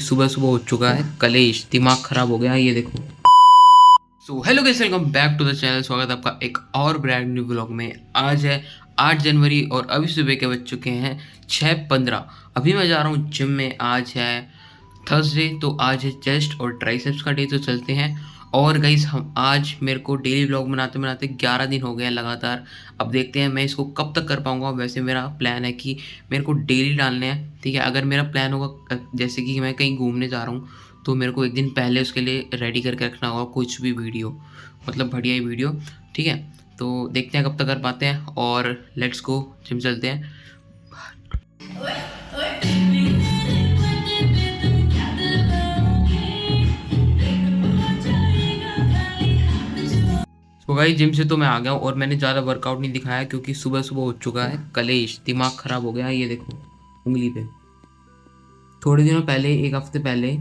सुबह सुबह हो चुका है कलेश, दिमाग खराब हो गया ये देखो। So hello guys, welcome back to the channel. स्वागत है आपका एक और ब्रांड न्यू ब्लॉग में। आज है 8 जनवरी और अभी सुबह के बज चुके हैं 6:15। अभी मैं जा रहा हूँ जिम में। आज है थर्सडे, तो आज है चेस्ट और ट्राइसेप्स का डे, तो चलते हैं। और गाइस हम आज मेरे को डेली ब्लॉग बनाते बनाते 11 दिन हो गए हैं लगातार। अब देखते हैं मैं इसको कब तक कर पाऊँगा। वैसे मेरा प्लान है कि मेरे को डेली डालने हैं, ठीक है। अगर मेरा प्लान होगा जैसे कि मैं कहीं घूमने जा रहा हूँ, तो मेरे को एक दिन पहले उसके लिए रेडी करके रखना होगा कुछ भी वीडियो, मतलब बढ़िया ही वीडियो, ठीक है। तो देखते हैं कब तक कर पाते हैं और लेट्स गो, जिम चलते हैं। तो भाई जिम से तो मैं आ गया हूँ और मैंने ज़्यादा वर्कआउट नहीं दिखाया क्योंकि सुबह सुबह हो चुका है कलेश, दिमाग ख़राब हो गया ये देखो उंगली पे। थोड़े दिनों पहले, एक हफ्ते पहले,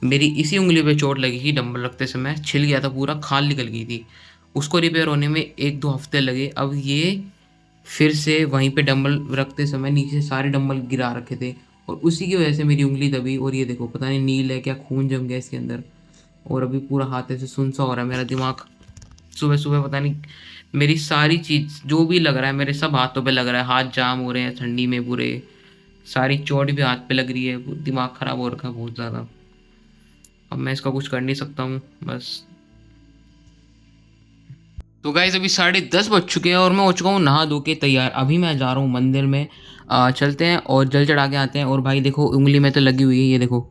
मेरी इसी उंगली पे चोट लगी थी। डंबल रखते समय छिल गया था, पूरा खाल निकल गई थी। उसको रिपेयर होने में 1-2 हफ्ते लगे। अब ये फिर से वहीं पे डंबल रखते समय नीचे सारे डंबल गिरा रखे थे और उसी की वजह से मेरी उंगली दबी। और ये देखो पता नहीं नील है क्या, खून जम गया इसके अंदर। और अभी पूरा हाथ ऐसे सुन सा हो रहा है मेरा। दिमाग सुबह सुबह पता नहीं, मेरी सारी चीज़ जो भी लग रहा है मेरे सब हाथों पे लग रहा है। हाथ जाम हो रहे हैं ठंडी में पूरे, सारी चोट भी हाथ पे लग रही है। दिमाग ख़राब हो रखा है बहुत ज़्यादा। अब मैं इसका कुछ कर नहीं सकता हूँ बस। तो गाइस अभी 10:30 बज चुके हैं और मैं हो चुका हूँ नहा धो के तैयार। अभी मैं जा रहा हूँ मंदिर में। चलते हैं और जल चढ़ा के आते हैं। और भाई देखो उंगली में तो लगी हुई है, ये देखो,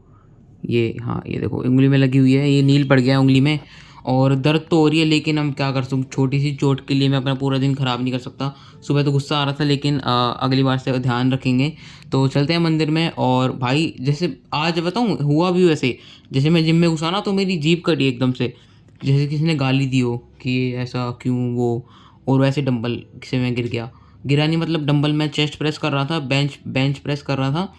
ये हाँ ये देखो उंगली में लगी हुई है, ये नील पड़ गया है उंगली में। और दर्द तो हो रही है लेकिन हम क्या कर सकते, छोटी सी चोट के लिए मैं अपना पूरा दिन ख़राब नहीं कर सकता। सुबह तो गुस्सा आ रहा था लेकिन अगली बार से ध्यान रखेंगे। तो चलते हैं मंदिर में। और भाई जैसे आज बताऊँ हुआ भी वैसे, जैसे मैं जिम में घुसा ना तो मेरी जीभ कटी एकदम से, जैसे किसी ने गाली दी हो कि ऐसा क्यों वो। और वैसे डंबल से मैं गिरा नहीं, मतलब डंबल मैं चेस्ट प्रेस कर रहा था, बेंच प्रेस कर रहा था।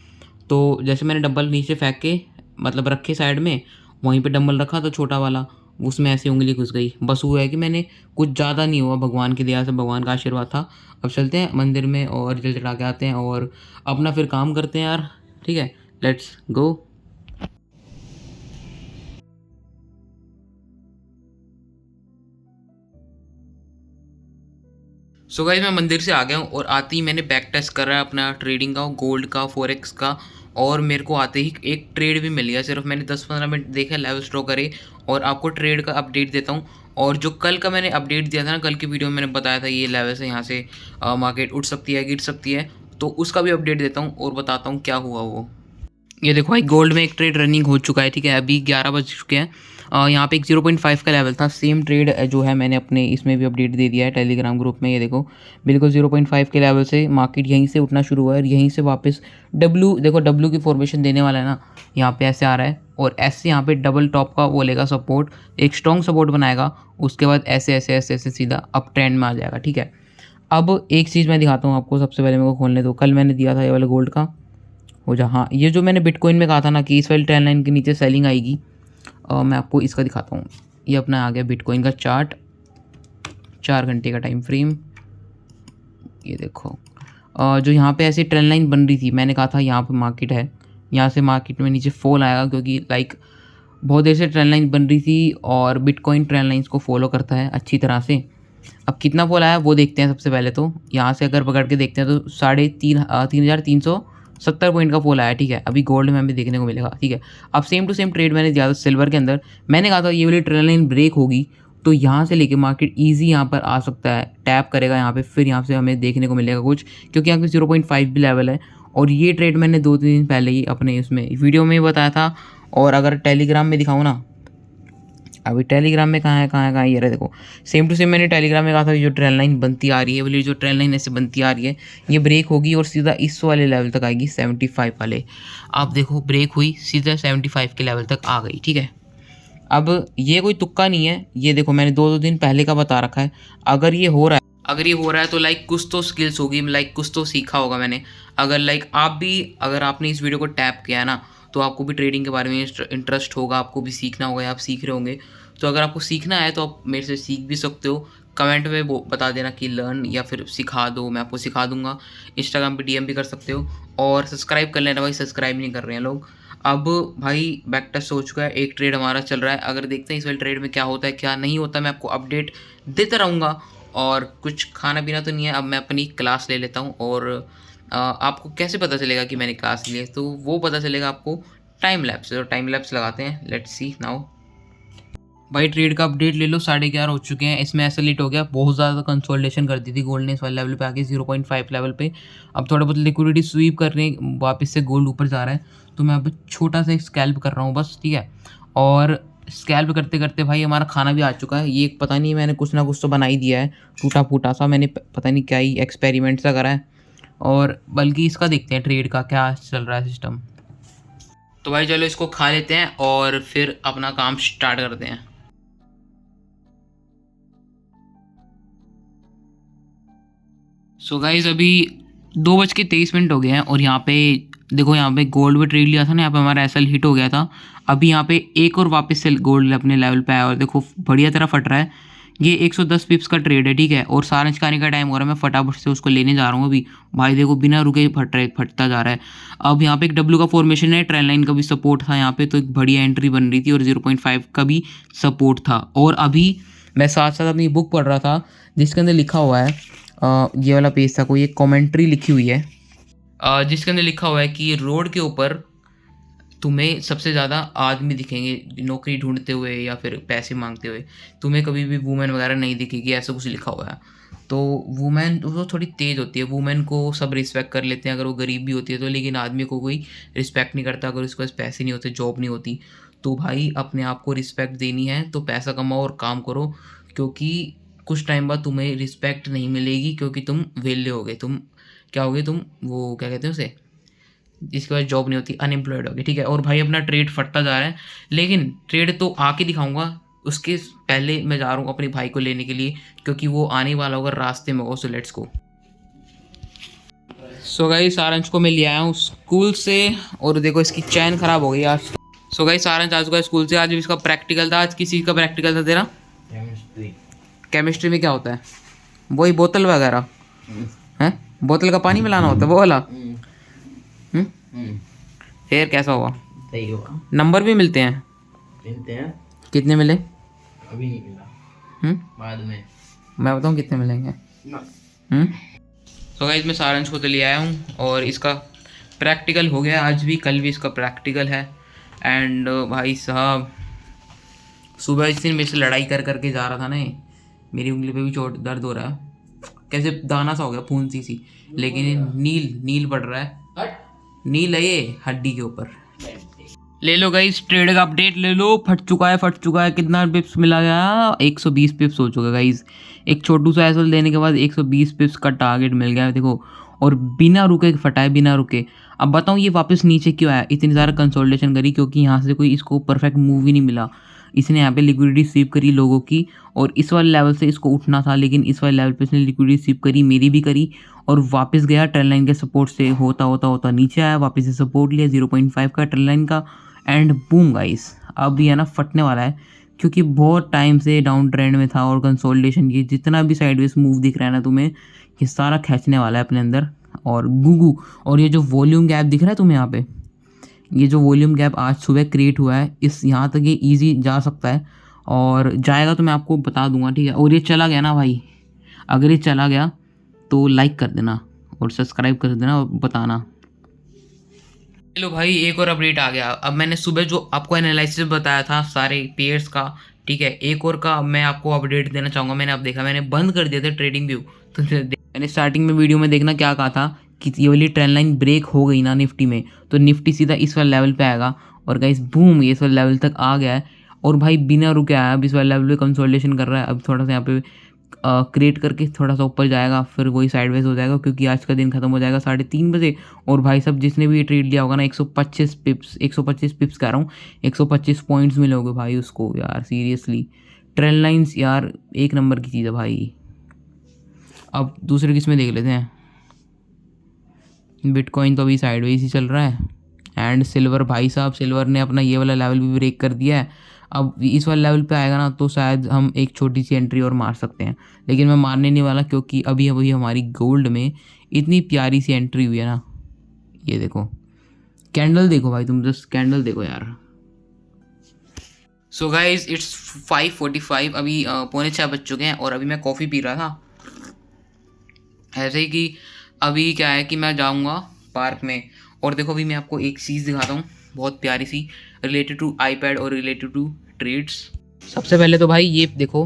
तो जैसे मैंने डंबल नीचे फेंक के, मतलब रखे साइड में, वहीं पे डंबल रखा तो छोटा वाला, उसमें ऐसे उंगली घुस गई। बस हुआ है कि मैंने, कुछ ज़्यादा नहीं हुआ, भगवान की दया से, भगवान का आशीर्वाद था। अब चलते हैं मंदिर में और जल चढ़ा के आते हैं और अपना फिर काम करते हैं यार, ठीक है। Let's go. सो गाइस मैं मंदिर से आ गया हूँ और आते ही मैंने बैक टेस्ट करा अपना ट्रेडिंग का, गोल्ड का, फॉरेक्स का। और मेरे को आते ही एक ट्रेड भी मिल गया। सिर्फ मैंने 10-15 मिनट देखा, लाइव स्ट्रो करे। और आपको ट्रेड का अपडेट देता हूँ। और जो कल का मैंने अपडेट दिया था ना, कल की वीडियो में मैंने बताया था ये लेवल से यहाँ से मार्केट उठ सकती है, गिर सकती है, तो उसका भी अपडेट देता हूँ और बताता हूँ क्या हुआ वो। ये देखो भाई गोल्ड में एक ट्रेड रनिंग हो चुका है, ठीक है। अभी 11 बज चुके हैं। यहाँ पे एक 0.5 का लेवल था। सेम ट्रेड जो है मैंने अपने इसमें भी अपडेट दे दिया है टेलीग्राम ग्रुप में। ये देखो बिल्कुल 0.5 के लेवल से मार्केट यहीं से उठना शुरू हुआ है और यहीं से वापस डब्लू, देखो डब्लू की फॉर्मेशन देने वाला है ना, यहाँ पे ऐसे आ रहा है। और ऐसे यहाँ पे डबल टॉप का वो लेगा सपोर्ट, एक स्ट्रॉन्ग सपोर्ट बनाएगा। उसके बाद ऐसे ऐसे ऐसे ऐसे सीधा अप ट्रेंड में आ जाएगा, ठीक है। अब एक चीज़ मैं दिखाता हूँ आपको। सबसे पहले मेरे को खोलने दो, कल मैंने दिया था ये वाला गोल्ड का हो जा। हाँ ये जो मैंने बिटकॉइन में कहा था ना कि इस वाली ट्रेंड लाइन के नीचे सेलिंग आएगी, मैं आपको इसका दिखाता हूँ। ये अपना आ गया बिटकॉइन का चार्ट, 4 घंटे का टाइम फ्रेम। ये देखो जो यहाँ पे ऐसी ट्रेंड लाइन बन रही थी, मैंने कहा था यहाँ पे मार्केट है, यहाँ से मार्केट में नीचे फॉल आएगा क्योंकि लाइक बहुत देर से ट्रेंड लाइन बन रही थी और बिटकॉइन ट्रेंड लाइन्स को फॉलो करता है अच्छी तरह से। अब कितना फॉल आया वो देखते हैं। सबसे पहले तो यहाँ से अगर पकड़ के देखते हैं तो 3,370 पॉइंट का फॉल आया, ठीक है। अभी गोल्ड में हमें देखने को मिलेगा, ठीक है। अब सेम टू सेम ट्रेड मैंने दिया था सिल्वर के अंदर। मैंने कहा था ये वाली ट्रेंड लाइन ब्रेक होगी तो यहाँ से लेके मार्केट ईजी यहाँ पर आ सकता है, टैप करेगा यहाँ पे, फिर यहाँ से हमें देखने को मिलेगा कुछ, क्योंकि यहाँ पे 0.5 भी लेवल है। और ये ट्रेड मैंने 2-3 दिन पहले ही अपने इसमें वीडियो में ही बताया था। और अगर टेलीग्राम में दिखाऊँ ना, अभी टेलीग्राम में कहाँ है ये रहे देखो। सेम टू सेम मैंने टेलीग्राम में कहा था ये जो ट्रेंड लाइन बनती आ रही है, बोली जो ट्रेंड लाइन ऐसे बनती आ रही है, ये ब्रेक होगी और सीधा इस वाले लेवल तक आएगी 75 वाले। आप देखो ब्रेक हुई, सीधा 75 के लेवल तक आ गई, ठीक है। अब ये कोई तुक्का नहीं है, ये देखो मैंने 2-2 दिन पहले का बता रखा है। अगर ये हो रहा है तो लाइक कुछ तो स्किल्स होगी, लाइक कुछ तो सीखा होगा मैंने। अगर लाइक आप भी, अगर आपने इस वीडियो को टैप किया है ना, तो आपको भी ट्रेडिंग के बारे में इंटरेस्ट होगा, आपको भी सीखना होगा या आप सीख रहे होंगे। तो अगर आपको सीखना है तो आप मेरे से सीख भी सकते हो। कमेंट में वो बता देना कि लर्न या फिर सिखा दो, मैं आपको सिखा दूंगा। इंस्टाग्राम पे डीएम भी कर सकते हो। और सब्सक्राइब कर लेना भाई, सब्सक्राइब नहीं कर रहे हैं लोग। अब भाई बैक टेस्ट हो चुका है, एक ट्रेड हमारा चल रहा है। अगर देखते हैं इस वाले ट्रेड में क्या होता है क्या नहीं होता, मैं आपको अपडेट देता रहूँगा। और कुछ खाना पीना तो नहीं है, अब मैं अपनी क्लास ले लेता हूँ। और आपको कैसे पता चलेगा कि मैंने क्लास ली है, तो वो पता चलेगा आपको टाइम लैप्स। तो टाइम लैप्स लगाते हैं, लेट्स सी नाउ। भाई ट्रेड का अपडेट ले लो, 11:30 हो चुके हैं। इसमें ऐसा लेट हो गया, बहुत ज़्यादा कंसोलिडेशन कर दी थी गोल्ड ने इस वाले लेवल पे आके 0.5 लेवल पे। अब थोड़ा बहुत लिक्विडिटी स्वीप करने वापस से गोल्ड ऊपर जा रहा है, तो मैं अब छोटा सा एक स्कैल्प कर रहा हूँ बस, ठीक है। और स्कैल्प करते करते भाई हमारा खाना भी आ चुका है। ये पता नहीं मैंने कुछ ना कुछ तो बना ही दिया है, टूटा फूटा सा। मैंने पता नहीं क्या ही एक्सपेरिमेंट सा करा है। और बल्कि इसका देखते हैं ट्रेड का क्या चल रहा है सिस्टम। तो भाई चलो इसको खा लेते हैं और फिर अपना काम स्टार्ट करते हैं। सो गाइज अभी 2:23 हो गए हैं और यहाँ पे देखो, यहाँ पे गोल्ड पे ट्रेड लिया था ना, यहाँ पे हमारा एसएल हिट हो गया था। अभी यहाँ पे एक और वापस से गोल्ड अपने लेवल पे आया और देखो बढ़िया तरह फट रहा है। ये 110 पिप्स का ट्रेड है, ठीक है। और सारंश खाने का टाइम हो रहा है, मैं फटाफट से उसको लेने जा रहा हूँ अभी। भाई देखो बिना रुके फटता जा रहा है। अब यहाँ पे एक डब्ल्यू का फॉर्मेशन है, ट्रेंड लाइन का भी सपोर्ट था यहाँ पे, तो एक बढ़िया एंट्री बन रही थी और 0.5 का भी सपोर्ट था। और अभी मैं साथ साथ अपनी बुक पढ़ रहा था जिसके अंदर लिखा हुआ है, ये वाला पेज था, कोई एक कमेंट्री लिखी हुई है जिसके अंदर लिखा हुआ है कि रोड के ऊपर तुम्हें सबसे ज़्यादा आदमी दिखेंगे नौकरी ढूंढते हुए या फिर पैसे मांगते हुए, तुम्हें कभी भी वुमेन वगैरह नहीं दिखेगी, ऐसा कुछ लिखा हुआ है। तो वुमेन तो थोड़ी तेज़ होती है, वुमेन को सब रिस्पेक्ट कर लेते हैं अगर वो गरीब भी होती है तो, लेकिन आदमी को कोई रिस्पेक्ट नहीं करता अगर उसके पास पैसे नहीं होते, जॉब नहीं होती। तो भाई अपने आप को रिस्पेक्ट देनी है तो पैसा कमाओ और काम करो, क्योंकि कुछ टाइम बाद तुम्हें रिस्पेक्ट नहीं मिलेगी, क्योंकि तुम वेले हो गए, तुम क्या हो गए, तुम वो क्या कहते हैं उसे, जिसके बाद जॉब नहीं होती, अनएम्प्लॉयड हो गए, ठीक है। और भाई अपना ट्रेड फटता जा रहा है, लेकिन ट्रेड तो आके दिखाऊंगा, उसके पहले मैं जा रहा हूँ अपने भाई को लेने के लिए, क्योंकि वो आने वाला होगा रास्ते में होगा। So let's go. So guys सारंश को मैं ले आया हूँ स्कूल से और देखो इसकी चैन खराब हो गई आज। सो गाइस सारंश आ चुका है स्कूल से, आज भी इसका प्रैक्टिकल था। आज किसी का प्रैक्टिकल था तेरा? केमिस्ट्री। केमिस्ट्री में क्या होता है? वही बोतल वगैरह हैं, बोतल का पानी मिलाना होता है वो वाला। फिर कैसा हुआ? सही हुआ। नंबर भी मिलते हैं? मिलते हैं। कितने मिले? अभी नहीं मिला, बाद में मैं बताऊँ कितने मिलेंगे। तो गाइस मैं सारंश को तो ले आया हूँ और इसका प्रैक्टिकल हो गया, आज भी कल भी इसका प्रैक्टिकल है। एंड भाई साहब सुबह इस दिन मेरे से लड़ाई कर करके जा रहा था ना, मेरी उंगली पे भी चोट दर्द हो रहा है, कैसे दाना सा हो गया, खून सी। लेकिन ये नील नील पड़ रहा है, नील है ये हड्डी के ऊपर। ले लो गाइस ट्रेड का अपडेट ले लो, फट चुका है। कितना पिप्स मिला गया? 120 पिप्स हो चुका है गाइस। एक छोटू सा एसएल देने के बाद 120 पिप्स का टारगेट मिल गया है देखो, और बिना रुके फटा है, बिना रुके। अब बताऊँ ये वापस नीचे क्यों आया? इतनी ज़्यादा कंसोलिडेशन करी क्योंकि यहाँ से कोई इसको परफेक्ट मूव ही नहीं मिला। इसने यहाँ पे लिक्विडिटी स्वीप करी लोगों की, और इस वाले लेवल से इसको उठना था, लेकिन इस वाले लेवल पे इसने लिक्विडिटी स्वीप करी, मेरी भी करी, और वापस गया ट्रेंड लाइन के सपोर्ट से होता नीचे आया, वापस से सपोर्ट लिया 0.5 का ट्रेंड लाइन का, एंड बूम गाइस अब ये ना फटने वाला है, क्योंकि बहुत टाइम से डाउन ट्रेंड में था और कंसोलिडेशन की जितना भी साइडवेज मूव दिख रहा है ना तुम्हें, ये सारा खींचने वाला है अपने अंदर। और गुगू, और ये जो वॉल्यूम गैप दिख रहा है तुम्हें यहाँ पे, ये जो वॉल्यूम गैप आज सुबह क्रिएट हुआ है, इस यहाँ तक ये ईजी जा सकता है, और जाएगा तो मैं आपको बता दूंगा, ठीक है। और ये चला गया ना भाई, अगर ये चला गया तो लाइक कर देना और सब्सक्राइब कर देना और बताना। चलो भाई एक और अपडेट आ गया। अब मैंने सुबह जो आपको एनालिसिस बताया था सारे पेयर्स का, ठीक है, एक और का मैं आपको अपडेट देना चाहूँगा। मैंने अब देखा, मैंने बंद कर दिया था ट्रेडिंग व्यू, तो मैंने स्टार्टिंग में वीडियो में देखना क्या कहा था कि ये वाली ट्रेंड लाइन ब्रेक हो गई ना निफ्टी में, तो निफ्टी सीधा इस वाले लेवल पे आएगा, और गाइस बूम ये इस वाले लेवल तक आ गया है, और भाई बिना रुके आया। अब इस वाले लेवल पे कंसोलिडेशन कर रहा है, अब थोड़ा सा यहाँ पे क्रिएट करके थोड़ा सा ऊपर जाएगा, फिर वही साइडवेज हो जाएगा, क्योंकि आज का दिन खत्म हो जाएगा 3:30 बजे। और भाई सब जिसने भी ये ट्रेड लिया होगा ना, 125 पिप्स, 125 पिप्स कह रहा हूँ, 125 पॉइंट्स मिले होंगे भाई उसको यार, सीरियसली। ट्रेंड लाइन्स यार एक नंबर की चीज़ है भाई। अब दूसरे किस में देख लेते हैं। बिटकॉइन तो अभी साइडवेज ही चल रहा है, एंड सिल्वर भाई साहब, सिल्वर ने अपना ये वाला लेवल भी ब्रेक कर दिया है। अब इस वाले लेवल पे आएगा ना तो शायद हम एक छोटी सी एंट्री और मार सकते हैं, लेकिन मैं मारने नहीं वाला, क्योंकि अभी हमारी गोल्ड में इतनी प्यारी सी एंट्री हुई है ना, ये देखो कैंडल देखो भाई, तुम जस्ट कैंडल देखो यार। सो गाइज इट्स 5:45, अभी 5:45 बज चुके हैं और अभी मैं कॉफ़ी पी रहा था ऐसे ही कि अभी क्या है कि मैं जाऊंगा पार्क में। और देखो अभी मैं आपको एक चीज़ दिखाता हूँ बहुत प्यारी सी, रिलेटेड टू आईपैड और रिलेटेड टू ट्रेड्स। सबसे पहले तो भाई ये देखो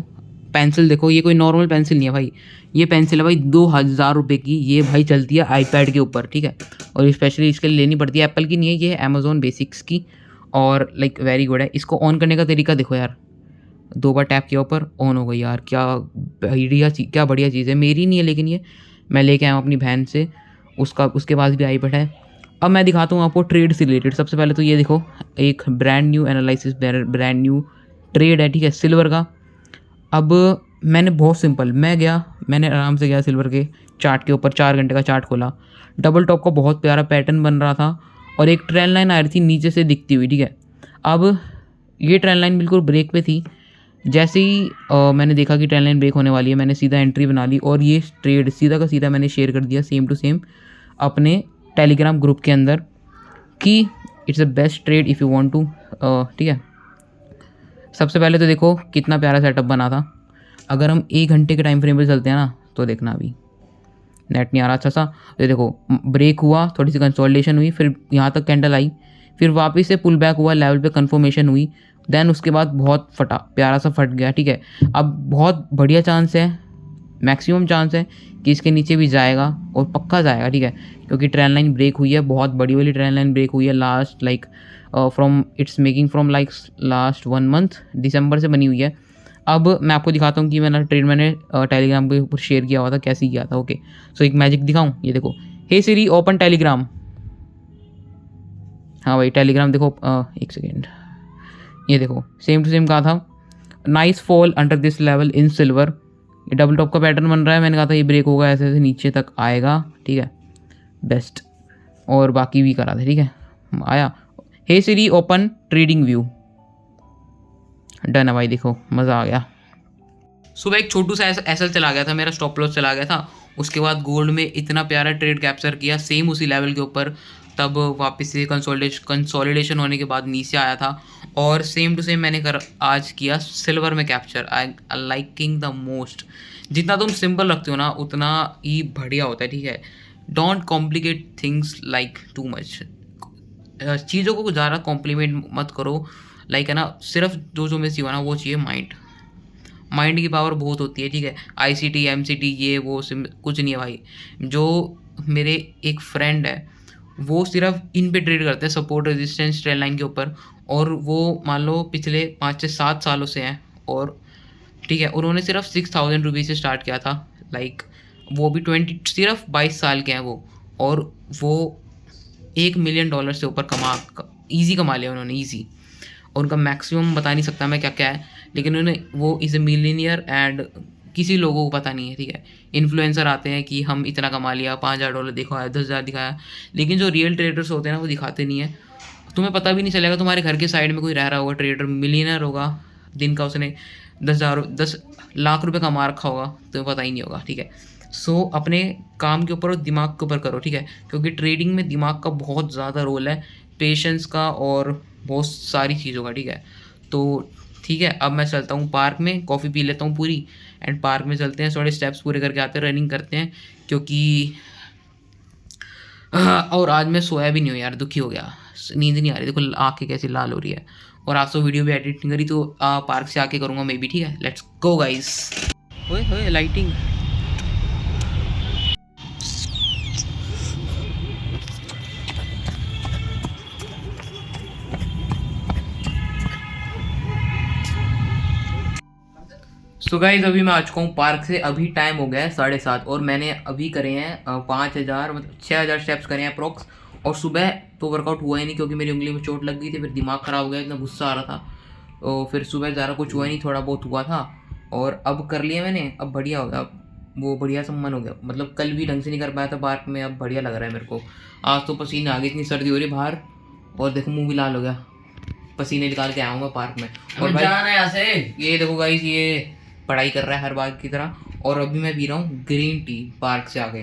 पेंसिल देखो, ये कोई नॉर्मल पेंसिल नहीं है भाई, ये पेंसिल है भाई 2,000 रुपये की। ये भाई चलती है आईपैड के ऊपर, ठीक है, और स्पेशली इसके लिए लेनी पड़ती है, एप्पल की नहीं है, ये है अमेजोन बेसिक्स की, और लाइक वेरी गुड है। इसको ऑन करने का तरीका देखो यार, 2 बार टैप किया ऊपर ऑन हो गई यार, क्या बढ़िया चीज़ है। मेरी नहीं है लेकिन ये मैं लेके आया हूँ अपनी बहन से, उसके पास भी आईपैड है। अब मैं दिखाता हूँ आपको ट्रेड से रिलेटेड। सबसे पहले तो ये देखो एक brand new analysis, brand new trade है, ठीक है, सिल्वर का। अब मैंने बहुत सिंपल, मैंने आराम से गया सिल्वर के चार्ट के ऊपर, 4 घंटे का चार्ट खोला, डबल टॉप का बहुत प्यारा पैटर्न बन रहा था और एक ट्रेंड लाइन आ रही थी नीचे से दिखती हुई, ठीक है। अब ये ट्रेंड लाइन बिल्कुल ब्रेक पे थी। जैसे ही मैंने देखा कि ट्रेंड लाइन ब्रेक होने वाली है, मैंने सीधा एंट्री बना ली और ये ट्रेड सीधा का सीधा मैंने शेयर कर दिया सेम टू सेम अपने टेलीग्राम ग्रुप के अंदर कि it's the best trade if you want to, ठीक है। सबसे पहले तो देखो कितना प्यारा सेटअप बना था। अगर हम 1 घंटे के टाइम फ्रेम पे चलते हैं ना, तो देखना अभी नेट नहीं आ रहा अच्छा सा। ये देखो ब्रेक हुआ, थोड़ी सी कंसोलिडेशन हुई, फिर यहाँ तक कैंडल आई, फिर वापस से पुल बैक हुआ, लेवल पे कंफर्मेशन हुई, देन उसके बाद बहुत फटा, प्यारा सा फट गया, ठीक है। अब बहुत बढ़िया चांस है, मैक्सिमम चांस है कि इसके नीचे भी जाएगा और पक्का जाएगा, ठीक है, क्योंकि ट्रेंड लाइन ब्रेक हुई है, बहुत बड़ी वाली ट्रेंड लाइन ब्रेक हुई है last like from it's making from like last 1 month, दिसंबर से बनी हुई है। अब मैं आपको दिखाता हूँ कि मैंने टेलीग्राम के ऊपर शेयर किया हुआ था, कैसे किया था। ओके, सो एक मैजिक दिखाऊँ, ये देखो, हे सिरी ओपन टेलीग्राम। हाँ भाई टेलीग्राम देखो, एक सेकेंड, ये देखो सेम टू सेम कहा था, nice fall under this level in silver. ये डबल टॉप का पैटर्न बन रहा है, मैंने कहा था ये ब्रेक होगा, ऐसे ऐसे नीचे तक आएगा, ठीक है, बेस्ट। और बाकी भी करा था, ठीक है, आया। हे सिरी ओपन ट्रेडिंग व्यू, डन है भाई, देखो मज़ा आ गया। सुबह एक छोटू सा एसएल चला गया था, मेरा स्टॉप लॉस चला गया था। उसके बाद गोल्ड में इतना प्यारा ट्रेड कैप्चर किया सेम उसी लेवल के ऊपर, तब वापस से कंसोलिडेशन होने के बाद नीचे आया था और सेम टू सेम मैंने आज किया सिल्वर में capture. I liking the most, जितना तुम सिंपल रखते हो ना उतना ही बढ़िया होता है, ठीक है। Don't complicate things like too much, चीज़ों को ज़्यादा कॉम्प्लीमेंट मत करो, लाइक है ना, सिर्फ जो में चाहिए ना वो चाहिए माइंड की पावर बहुत होती है, ठीक है। आईसीटी एमसीटी ये वो कुछ नहीं है भाई। जो मेरे एक फ्रेंड है वो सिर्फ इन पे ट्रेड करते हैं, सपोर्ट रेजिस्टेंस ट्रेंड लाइन के ऊपर, और वो मान लो पिछले 5 से 7 सालों से हैं, और ठीक है उन्होंने सिर्फ 6,000 रुपीज़ से स्टार्ट किया था, लाइक वो भी सिर्फ 22 साल के हैं वो, और वो $1 मिलियन से ऊपर ईजी कमा लिया उन्होंने, ईजी। और उनका मैक्सिमम बता नहीं सकता मैं क्या क्या है, लेकिन उन्होंने वो इज़ ए मिलीनियर एंड किसी लोगों को पता नहीं है, ठीक है। इन्फ्लुएंसर आते हैं कि हम इतना कमा लिया, $5,000 दिखाया, 10,000 दिखाया, लेकिन जो रियल ट्रेडर्स होते हैं ना वो दिखाते नहीं है। तुम्हें पता भी नहीं चलेगा, तुम्हारे घर के साइड में कोई रह रहा होगा ट्रेडर, मिलीनियर होगा, दिन का उसने 10 लाख रुपये कमा रखा होगा, तुम्हें पता ही नहीं होगा, ठीक है। सो अपने काम के ऊपर और दिमाग के ऊपर करो, ठीक है, क्योंकि ट्रेडिंग में दिमाग का बहुत ज़्यादा रोल है, पेशेंस का और बहुत सारी चीज़ों का, ठीक है। तो ठीक है, अब मैं चलता हूँ पार्क में, कॉफ़ी पी लेता हूँ पूरी, एंड पार्क में चलते हैं, थोड़े स्टेप्स पूरे करके आते हैं, रनिंग करते हैं, क्योंकि और आज मैं सोया भी नहीं हूँ यार, दुखी हो गया, नींद नहीं आ रही, देखो आँखें कैसी लाल हो रही है, और आज तो वीडियो भी एडिट नहीं करी, तो पार्क से आके करूँगा मे बी, ठीक है। Let's go guys. ओए लाइटिंग, सो गाइज अभी मैं आ चुका हूँ पार्क से, अभी टाइम हो गया है 7:30, और मैंने अभी करे हैं 5,000 मतलब 6,000 स्टेप्स करे हैं अप्रॉक्स। और सुबह तो वर्कआउट हुआ ही नहीं क्योंकि मेरी उंगली में चोट लग गई थी, फिर दिमाग ख़राब हो गया, इतना गुस्सा आ रहा था, तो फिर सुबह ज़्यादा कुछ हुआ ही नहीं, थोड़ा बहुत हुआ था, और अब कर लिया मैंने, अब बढ़िया हो गया, अब वो बढ़िया सा मन हो गया, मतलब कल भी ढंग से नहीं कर पाया था पार्क में, अब बढ़िया लग रहा है मेरे को। आज तो पसीने आ गए, इतनी सर्दी हो रही बाहर, और देखो मुँह भी लाल हो गया, पसीने निकाल के आया हूँ मैं पार्क में। और भाई जाना है यहाँ से, ये देखो गाइस, ये पढ़ाई कर रहा है हर बार की तरह, और अभी मैं पी रहा हूँ ग्रीन टी पार्क से आके।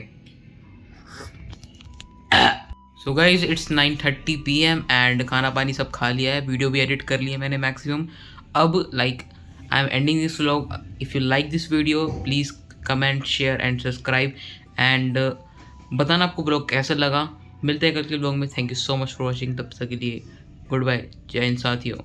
So guys it's 9:30 PM and खाना पानी सब खा लिया है, वीडियो भी एडिट कर ली है मैंने मैक्सिमम। अब like I am ending this vlog. If you like this video please comment share and subscribe and बताना आपको ब्लॉग कैसा लगा। मिलते हैं कल के ब्लॉग में। Thank you so much for watching. तब तक के लिए गुड बाय, जय हिंद साथियों।